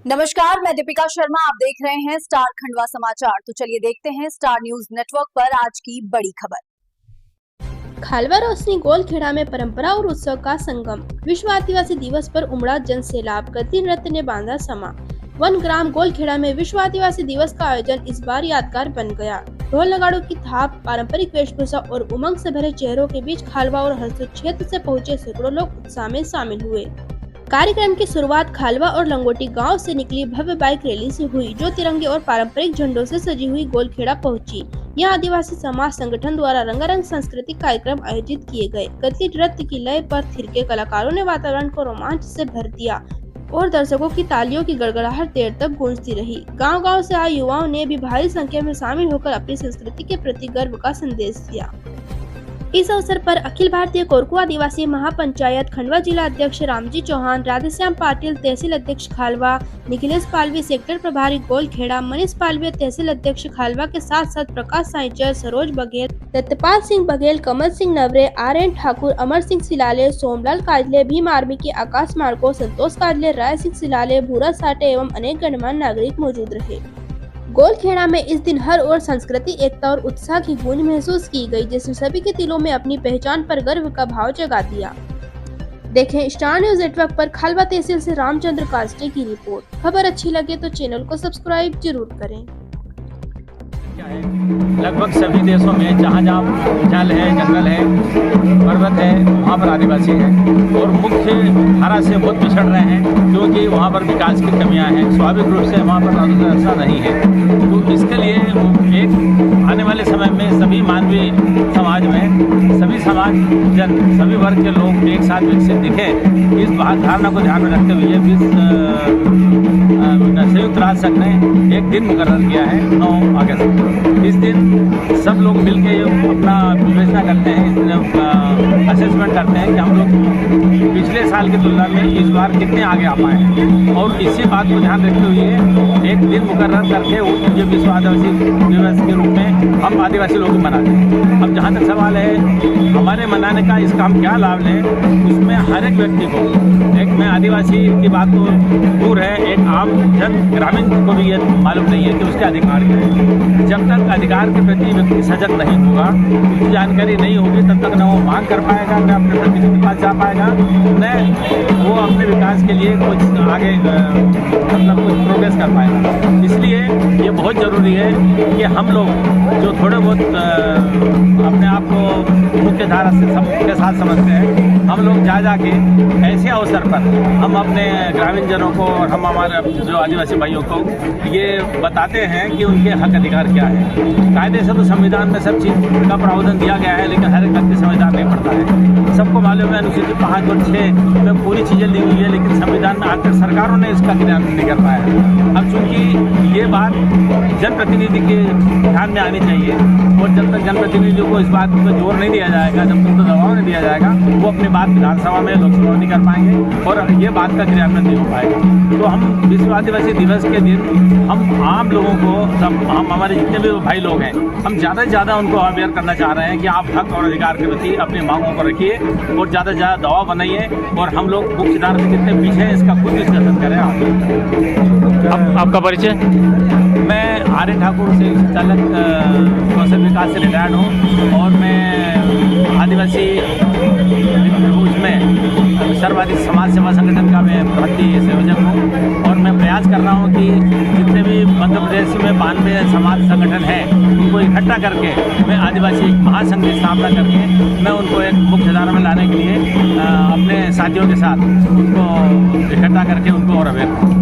नमस्कार, मैं दीपिका शर्मा। आप देख रहे हैं स्टार खंडवा समाचार। तो चलिए देखते हैं स्टार न्यूज नेटवर्क पर आज की बड़ी खबर। खालवा रोशनी गोलखेड़ा में परंपरा और उत्सव का संगम। विश्व आदिवासी दिवस पर उमड़ा जन सैलाब। गति नृत्य ने बांधा समा। वन ग्राम गोलखेड़ा में विश्व आदिवासी दिवस का आयोजन इस बार यादगार बन गया। ढोल नगाड़ों की थाप, पारंपरिक वेशभूषा और उमंग से भरे चेहरों के बीच खालवा और हरसुद क्षेत्र से पहुंचे सैकड़ों लोग उत्साह में शामिल हुए। कार्यक्रम की शुरुआत खालवा और लंगोटी गांव से निकली भव्य बाइक रैली से हुई, जो तिरंगे और पारंपरिक झंडों से सजी हुई गोलखेड़ा पहुंची। यहां आदिवासी समाज संगठन द्वारा रंगारंग सांस्कृतिक कार्यक्रम आयोजित किए गए। गद्दी नृत्य की लय पर थिरके कलाकारों ने वातावरण को रोमांच से भर दिया और दर्शकों की तालियों की गड़गड़ाहट देर तक गूंजती रही। गांव-गांव से आए युवाओं ने भी भारी संख्या में शामिल होकर अपनी संस्कृति के प्रति गर्व का संदेश दिया। इस अवसर पर अखिल भारतीय कोरकू आदिवासी महापंचायत खंडवा जिला अध्यक्ष रामजी चौहान, राधेश्याम पाटिल तहसील अध्यक्ष खालवा, निखिलेश पालवी सेक्टर प्रभारी गोलखेड़ा, मनीष पालवी तहसील अध्यक्ष खालवा के साथ साथ प्रकाश साइचर, सरोज बघेल, सत्यपाल सिंह बघेल, कमल सिंह नवरे, आर.एन. ठाकुर, अमर सिंह सिलाले, सोमलाल काजले, भीम आर्मी के आकाश मार्को, संतोष काजले, राय सिंह सिलाले, भूरा साटे एवं अनेक गणमान्य नागरिक मौजूद रहे। गोलखेड़ा में इस दिन हर ओर संस्कृति, एकता और उत्साह की गूंज महसूस की गई, जिसने सभी के दिलों में अपनी पहचान पर गर्व का भाव जगा दिया। देखें स्टार न्यूज नेटवर्क पर खालवा तहसील से रामचंद्र कास्टे की रिपोर्ट। खबर अच्छी लगे तो चैनल को सब्सक्राइब जरूर करें। लगभग सभी देशों में जहाँ जहाँ जल है, जंगल है, पर्वत है, वहाँ पर आदिवासी हैं और मुख्य धारा से बहुत पिछड़ रहे हैं, क्योंकि वहाँ पर विकास की कमियाँ हैं। स्वाभाविक रूप से वहाँ पर ऐसा नहीं है। तो इसके लिए एक आने वाले समय में सभी मानवीय समाज में सभी समाज जन, सभी वर्ग के लोग एक साथ विकसित दिखें, इस धारणा को ध्यान में रखते हुए संयुक्त राष्ट्र संघ ने एक दिन मुकर्रर किया है 9 अगस्त। इस दिन सब लोग मिलकर अपना विवेचना करते हैं, इस दिन असेसमेंट करते हैं कि हम लोग पिछले साल की तुलना में इस बार कितने आगे आ पाए हैं, और इसी बात को ध्यान रखते हुए एक दिन मुकर्रर करके ये विश्व आदिवासी दिवस के रूप में हम आदिवासी लोग मनाते हैं। अब जहाँ तक सवाल है हमारे मनाने का, इसका हम क्या लाभ लें, उसमें हर एक व्यक्ति को, एक मैं आदिवासी की बात तो दूर है, एक आम जन ग्रामीण को भी ये मालूम नहीं है कि उसके अधिकार क्या है। जब तक अधिकार के प्रति व्यक्ति सजग नहीं होगा, उसकी जानकारी नहीं होगी, तब तक न वो मांग कर पाएगा, न अपने प्रतिनिधि के पास जा पाएगा, न वो अपने विकास के लिए कुछ आगे मतलब कुछ प्रोग्रेस कर पाएगा। इसलिए ये बहुत ज़रूरी है कि हम लोग जो थोड़े बहुत अपने आप को मुख्य धारा से सबके साथ समझते हैं, हम लोग जा के ऐसे अवसर पर हम अपने ग्रामीण जनों को और हम हमारे जो आदिवासी भाइयों को ये बताते हैं कि उनके हक अधिकार क्या है। कायदे से तो संविधान में सब चीज़ का प्रावधान दिया गया है, लेकिन हर एक व्यक्ति समझदार नहीं पड़ता है। सबको मालूम है अनुसूचित 5 और 6 में पूरी चीज़ें ली हुई है, लेकिन संविधान में आज तक सरकारों ने इसका क्रियान्वयन नहीं कर पाया है। अब चूँकि ये बात जनप्रतिनिधि के ध्यान में आनी चाहिए, और जब तक जनप्रतिनिधियों को इस बात पर जोर नहीं दिया जाएगा, जब तक उनको दबाव नहीं दिया जाएगा, वो अपनी बात विधानसभा में, लोकसभा में नहीं कर पाएंगे और ये बात का क्रियान्वयन नहीं हो पाएगा। तो हम विश्व आदिवासी दिवस के दिन हम आम लोगों को, हम हमारे जितने भी भाई लोग हैं, हम ज़्यादा से ज़्यादा उनको अवेयर करना चाह रहे हैं कि आप हक और अधिकार के प्रति अपनी मांगों को रखिए और ज़्यादा से ज़्यादा दबाव बनाइए, और हम लोग मुख्य धारा से कितने पीछे हैं इसका खुद डिस्कशन करें। आपका परिचय? मैं आर.एन. ठाकुर से चालक कौशल विकास से रिटायर्ड हूँ, और मैं आदिवासी उसमें सर्वाधिक समाज सेवा संगठन का मैं भारतीय संयोजक हूँ, और मैं प्रयास कर रहा हूँ कि जितने भी मध्य प्रदेश में 92 समाज संगठन हैं, उनको इकट्ठा करके मैं आदिवासी महासंघ की स्थापना करके मैं उनको एक मुख्य धारा में लाने के लिए अपने साथियों के साथ उनको इकट्ठा करके उनको और अवेयर करूँ।